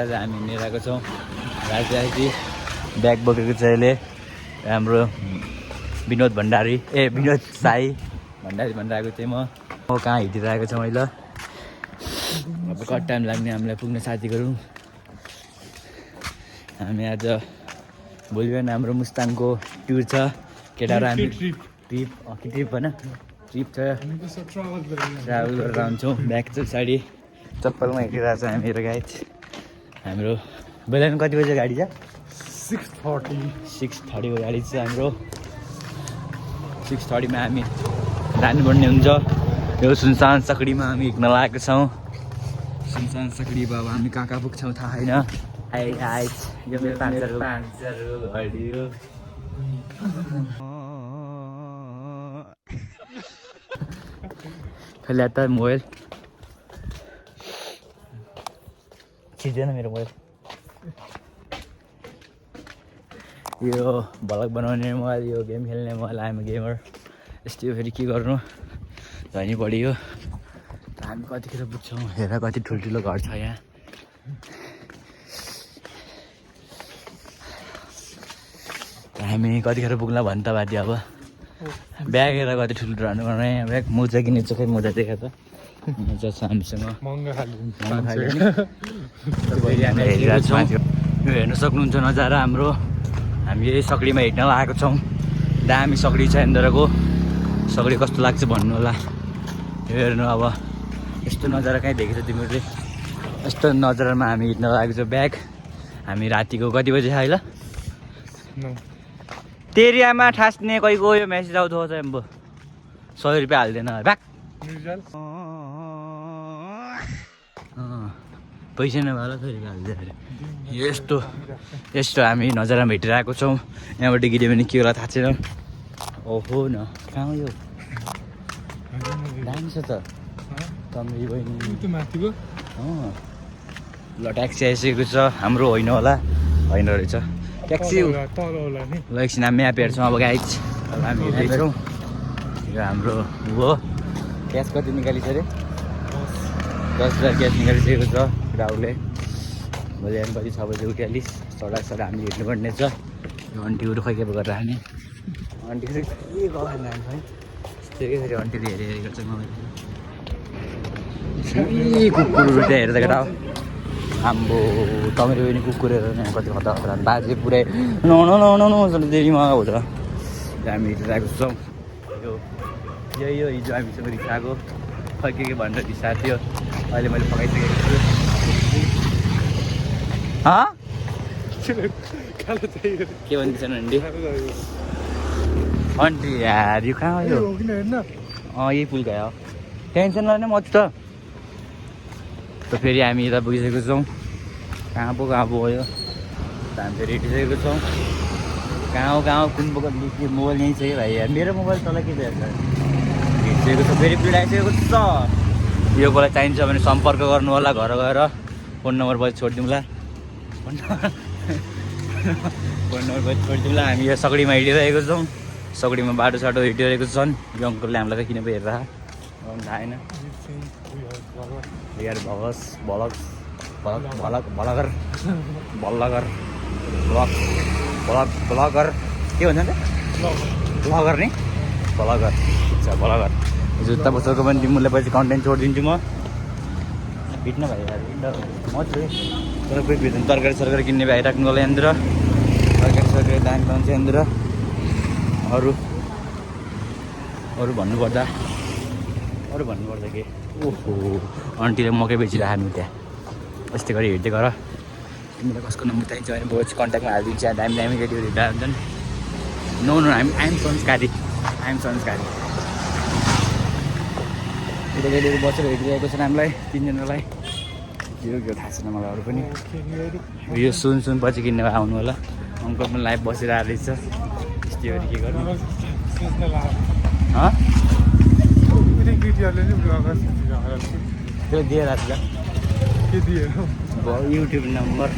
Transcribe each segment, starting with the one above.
आज हामी हिँडिरहेको छौँ राजराजी ब्याग बोकेको छ अहिले हाम्रो विनोद भण्डारी विनोद साई भण्डारी भनिरहेको थिएँ म कहाँ हिँडिरहेको छु अहिले अब कति टाइम लाग्ने हामीलाई पुग्ने साथीहरू हामी आज भोलि बिहान हाम्रो मुस्ताङको टुर छ केटाहरू हामी ट्रिप होइन ट्रिप छ ट्राभल गरेर आउँछौँ ब्याग चाहिँ पछाडि चप्पलमा हिँडिरहेको छ हामीहरू गाइड हाम्रो बेलायन कति बजे गाडी छ 6:30 को गाडी छ हाम्रो 6:30 मा हामी जानुपर्ने हुन्छ यो सुनसान सकडीमा हामी हिँड्न लागेको छौँ सुनसान सकडी अब हामी कहाँ कहाँ पुग्छौँ थाहा छैन यो मेरो 5,000 घडी हो फेरि त मोबाइल खिच्दैन मेरो मोबाइल यो भ्लग बनाउने मोबाइल यो गेम खेल्ने मोबाइल आइएम गेमर यस्तो यो फेरि के गर्नु धनी बढियो हामी कतिखेर पुग्छौँ हेर कति ठुल्ठुलो घर छ यहाँ हामी कतिखेर पुग्ला भन् त बाध्य अब ब्याग हेर कति ठुलो रहनु पर्ने ब्याग मोजा किने चाहिँ खै मोजा देखा त मोजा छ हामीसँग हेरिरहेको छौँ यो हेर्न सक्नुहुन्छ नजारा हाम्रो हामी यही सकडीमा हिँड्न लागेको छौँ दामी सकडी छ यहाँनिरको सकडी कस्तो लाग्छ भन्नु होला यो हेर्नु अब यस्तो नजारा कहीँ देखेछ तिमीहरूले यस्तो नजारामा हामी हिँड्न लागेको छ ब्याग हामी रातिको कति बजी छ अहिले तेरियामा ठास्ने कोही गयो मेसेज आउँदो छ एम्बो 100 रुपियाँ हाल्दैन ब्याग पैसा नभएर 100 रुपियाँ हाल्दैन अरे यस्तो हामी नजारामा हिँडिरहेको छौँ यहाँबाट गिऱ्यो भने के होला थाहा छैन ओहो न कहाँ हो यो दामी छ त तम्री बहिनी ल ट्याक्सी आइसकेको छ हाम्रो होइन होला होइन रहेछ ट्याक्सी ल एकछिन हामी म्याप हेर्छौँ अब गाइड हामी हिँड्दैछौँ यो हाम्रो हो क्यास कति निकालिन्छ अरे 10,000 क्यास निकालिसकेको छ राहुलले भोलि बिहान कति 6 बजी उठिहालिस् सडक हामी हिँड्नुपर्ने छ यो आन्टीहरू खै के गरेर हामी आन्टीहरू के गर्दैन है त्यही फेरि आन्टीले हेरेको छ मलाई कुकुरहरू त्यहाँ हेर्दा केटा आम्बो तमेरो पनि कुकुर हेरेर यहाँ कति खतरा खतरा बाजे पुरै देरीमा हो त हामी हिँडिरहेको छौँ यही हो हिजो हामीसँग रिसाएको खै के भनेर रिसाएको थियो अहिले मैले पकाइसकेको छु के भनिदिन्छ आन्टी आन्टी यार यो कहाँ हो यो यही पुल गयो टेन्सन नलिने म त फेरि हामी यता पुगिसकेको छौँ कहाँ पो गयो हामी फेरि हिँडिसकेको छौँ कहाँ कुन पो मोबाइल यहीँ छ है भाइ यार मेरो मोबाइल तल के हिँडिसकेको छ फेरि पिडाइसकेको छ यो कसलाई चाहिन्छ भने सम्पर्क गर्नु होला घर गएर फोन नम्बर पछि छोडिदिउँला फोन नम्बर पछि छोडिदिउँला हामी यो सकडीमा हिँडिरहेको छौँ सकडीमा बाटो हिँडिरहेको छन् यो अङ्कलले हामीलाई किन पो हेरेर थाहा छैन यार ब्लगर के भन्छ ब्लगर नि ब्लगर अच्छा ब्लगर जुत्ता पसलको पनि तिमीले पछि कन्टेन्ट छोडिदिन्छु म हिँड्न भाइ यार म चाहिँ तर कोही भेट्नु तरकारी सरकारी किन्ने भइराख्नु होला यहाँनिर तरकारी सरकारी दामी पाउँछ यहाँनिर अरू भन्नुपर्दा के ओहो आन्टीले मकै बेचिरहेको त्यहाँ यस्तै गरी हिँड्दै गर तिमीलाई कसको नम्बर चाहिन्छ भने बोच कन्ट्याक्टमा हालिदिन्छ दामी केटीहरू हिँड्दा हुन्छन् नो आइएम संस्कारी केटीहरू बसेर हिँडिरहेको छन् हामीलाई 3 जनालाई यो थाहा छैन मलाई अरू पनि यो सुन पछि किन्ने आउनु होला अङ्कल पनि लाइभ बसेर आएछ यस्तोहरू के गर्नु त्यसले दिएर YouTube number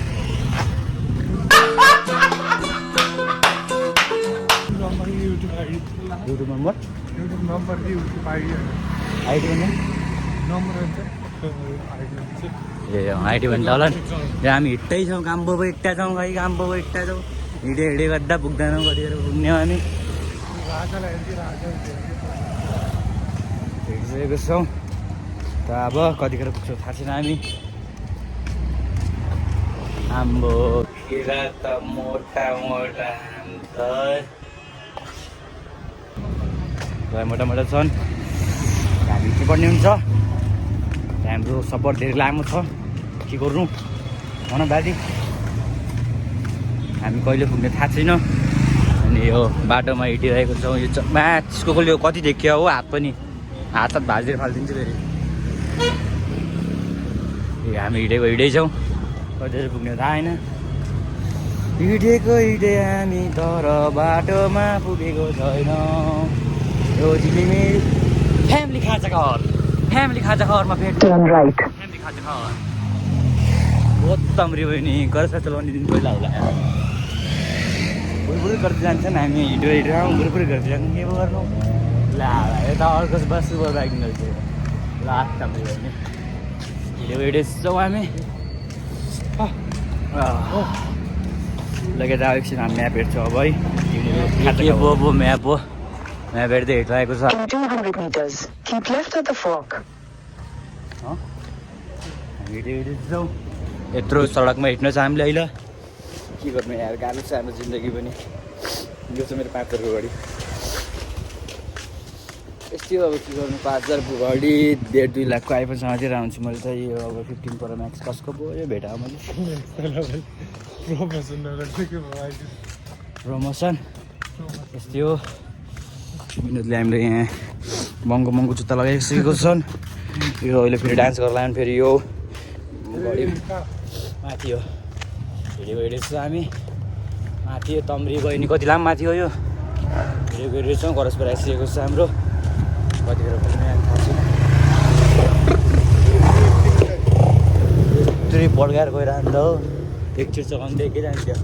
YouTube number ID ए आइडी भन्दा होला नि हामी हिँड्दै छौँ काम बाबु एकटा छौँ खै काम बाबु एकटा छौँ हिँडे गर्दा पुग्दैनौँ कतिखेर पुग्ने हो हामी हिँडिसकेको छौँ त अब कतिखेर पुग्छौँ थाहा छैन हामी आम्बो खिरा त मोटा मोटा मोटा मोटा छन् हामी के पर्ने हुन्छ हाम्रो सफर धेरै लामो छ के गर्नु भन बाजी हामी कहिले पुग्ने थाहा छैन अनि यो बाटोमा हिँडिरहेको छौँ यो म्याचको कसले कति देखियो हो हात पनि हात भाँजेर फालिदिन्छु फेरि हामी हिँडेछौँ कतिखेर पुग्ने थाहा होइन हिँडेको हामी तर बाटोमा पुगेको छैन यो जिलिमी फ्यामिली खाजा घरमा फेरि फ्यामिली खाजा घर बहुत तम्री भयो नि गर्छ चलाउने दिन पहिला होला बुढी गर्दै जान्छन् हामी हिँडेर बुढी गर्दै जान्छौँ के गर्नु ला यता अर्को बस सुपर बाइकिङ गर्छ लास्ट तम्री भयो नि हिँडेछौँ हामी लगेर एकछिन हामी म्याप हेर्छौँ अब है म्याप हो म्याप हेर्दै हिँडिरहेको छ हिँडिछौँ यत्रो सडकमा हिँड्नु छ हामीले अहिले के गर्नु यार गाह्रो छ हाम्रो जिन्दगी पनि यो चाहिँ मेरो 5,000 रुपियाँ घडी यस्तै अब के गर्नु 5,000 रुपियाँ घडी 1.5-2 लाखको आइफोनसँग चाहिँ आउँछु मैले त यो अब 15 प्रो म्याक्स कसको पो भेटाएँ मैले प्रमोसन यस्तै हो विनोदले हामीले यहाँ महँगो जुत्ता लगाइसकेको छन् यो अहिले फेरि डान्स गर्ला फेरि यो घडी माथि हो हिँडेको हामी माथि यो तम्री गयो नि कति लामो माथि हो यो हिँडेको गरजबाट आइसकेको छ हाम्रो कतिखेर पुग्ने थाहा छैन यत्रो बड्काएर गइरहन्छ हो एकचोटि चलाउनु देखेकै जान्थ्यो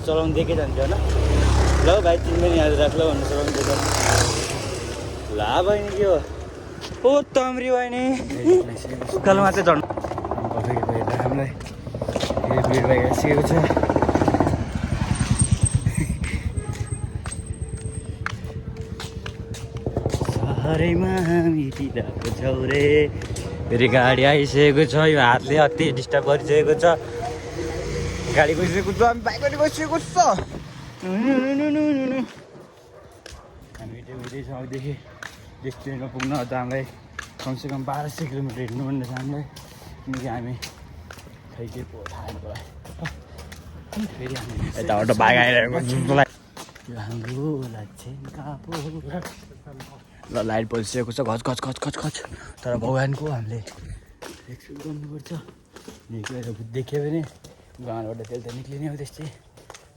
चलाउनु देखेकै जान्थ्यो होइन ल भाइ तिमी पनि याद राख ल भन्नु चलाउनु देख्छ ला बहिनी के हो ओ तम्री बहिनी उकालोमा चाहिँ झन् हामीलाई भिड भइसकेको छ सहरैमा हामी दिदाको छौँ रे फेरि गाडी आइसकेको छ यो हातले अति डिस्टर्ब गरिसकेको छ गाडी गइसकेको छ हामी बाइक पनि गइसकेको छ हामी हिँड्दैछौँ अबदेखि डेस्टिनेसनमा पुग्न त हामीलाई कमसेकम 1200 किलोमिटर हिँड्नुपर्ने छ हामीलाई किनकि हामी खै के पो थाहा फेरि हामी यताबाट बाइक आइरहेको यो हाम्रो ल लाइट बलिसकेको छ घच तर भगवान्को हामीले एक्सपेक्ट गर्नुपर्छ निक्लेर देख्यो भने गाउँबाट तेल त निक्लिने हो त्यस्तै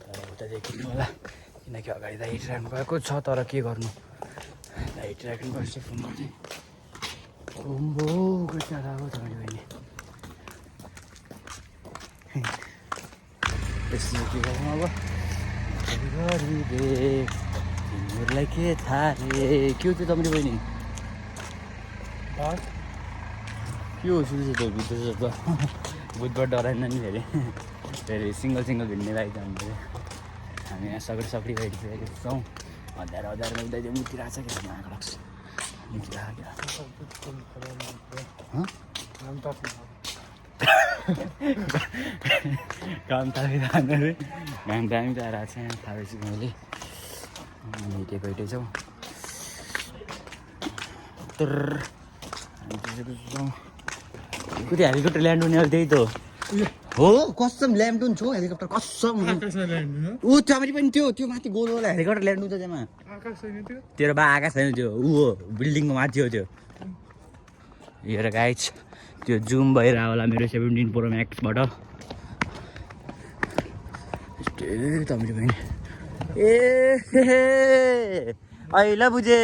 तर उता देखिनु होला किनकि अगाडि त हिँडिराख्नु भएको छ तर के गर्नु हिँडिराख्नुपर्छ फोनमा चाहिँ कोम्बो टाढा हो तपाईँले बहिनी त्यसमा के गर्नु अब गरिदे तिमीहरूलाई के थाहा रे के हो त्यो तपाईँले बहिनी के हो सुझ त बुझ्दैछ त बुधबाट डराएन नि फेरि सिङ्गल भिड्ने बाइक हामीले हामी यहाँ सक्री भइसकेको छौँ हजारमा उता त्यो मुतिरहेको छ कि हामी आँखा लाग्छ काम तामी घाम दामी त आएर छ यहाँ थाहा भएपछि मैले हिँडेछौँ कति हेलिकप्टर ल्यान्ड हुने अहिले त्यही त हो कसम ल्यान्ड हुन्छ हो हेलिकप्टर कसम ऊ त्यहाँबाट पनि त्यो माथि गोलवाला हेलिकप्टर ल्यान्ड हुन्छ त्यहाँ तेरो बा आकाश छैन त्यो ऊ हो बिल्डिङको माथि हो त्यो हेर गाइज त्यो जुम भएर होला मेरो 17 प्रो म्याक्सबाट तपाईँ पनि ए अहिले बुझे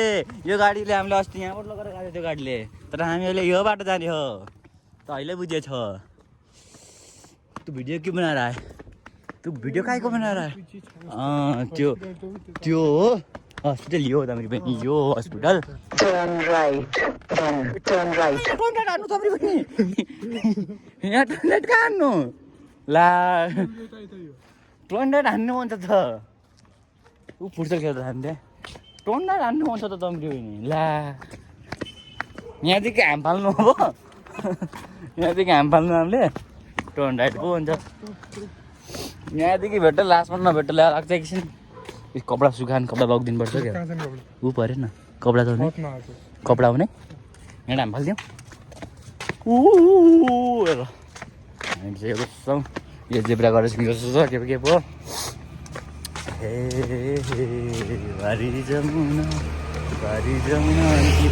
यो गाडीले हामीले अस्ति यहाँबाट लगेर गएको त्यो गाडीले तर हामी अहिले यो बाटो जाने हो त अहिले बुझेछ त्यो भिडियो के बनाएर आयो त्यो भिडियो काहीको बनाएर त्यो त्यो हो हस्पिटल यो हो तम्री पनि यो हस्पिटल टर्न राइट हान्नु तम्री पनि यहाँ टर्न राइट कहाँ हान्नु ला टर्न राइट हान्नु मन त ऊ फुर्सद खेल्दा हान्थ्यो टर्न राइट हान्नु मन त तम्री पनि ला यहाँदेखि हाम फाल्नु अब यहाँदेखि हाम फाल्नु हामीले टर्न राइट पो हुन्छ यहाँदेखि भेट्छ लास्टमा नभेट्छ लाग्छ एकछिन कपडा सुकान कपडा लगिदिनु पर्छ क्या ऊ परेन कपडा धुने कपडा हुने यहाँ हाम फालिदिउँ हामी चाहिँ बस्छौँ यो जेब्रा गरेर जस्तो छ के पो हे भारी जमुना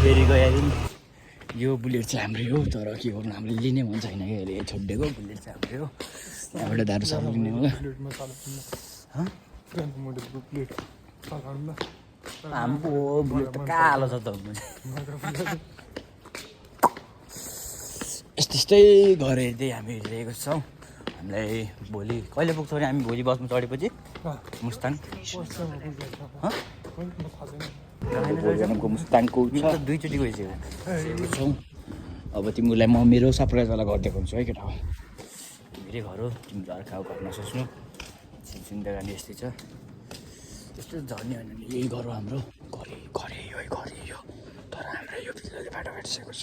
फेरि गयो यो बुलेट चाहिँ हाम्रो हो तर के गर्नु हामीले लिने मन छैन कि अहिले छोडिदिएको बुलेट चाहिँ हाम्रो हो यहाँबाट दारु साबु लिने होला हाम्रो बुलेट त कालो छ त यस्तै गरेर चाहिँ हामी हिँडिरहेको छौँ हामीलाई भोलि कहिले पुग्छौँ भने हामी भोलि बसमा चढेपछि मुस्ताङ मुस्ताङको दुईचोटि गइसकेको छौँ अब तिमीलाई म मेरो सरप्राइजवाला गरिदिएको हुन्छु है केटा हो मेरै घर हो तिमी अर्काको घर नसोच्नु जिन्दगानी यस्तै छ त्यस्तो झर्ने होइन नि यही घर हो हाम्रो घरे यो तर हाम्रो यो बिजुलीले बाटो काटिसकेको छ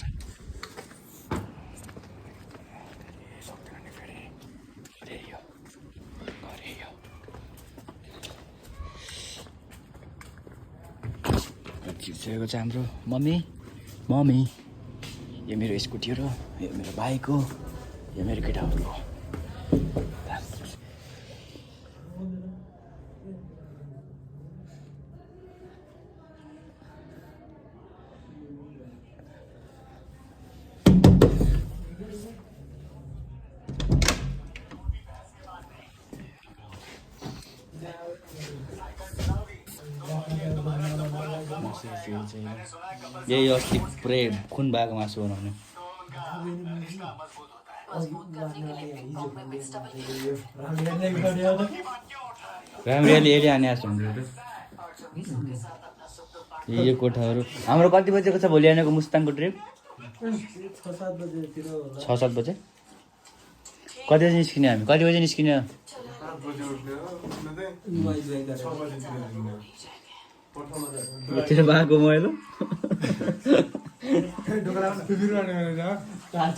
सक्दैन नि फेरि घरे यो चिप्सेको छ हाम्रो मम्मी यो मेरो स्कुटी हो र यो मेरो बाइक हो यो मेरो केटाहरूको यही अस्ति पुरै खुन भएको मासु बनाउने राम्ररी एरिया आने आएको यो कोठाहरू हाम्रो कति बजेको छ भोलि आनेको मुस्ताङको ट्रिप 6-7 बजे कति बजे निस्किने हामी कति बजे निस्किने तेरो बाको मैलो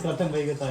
खत्म भइगयो त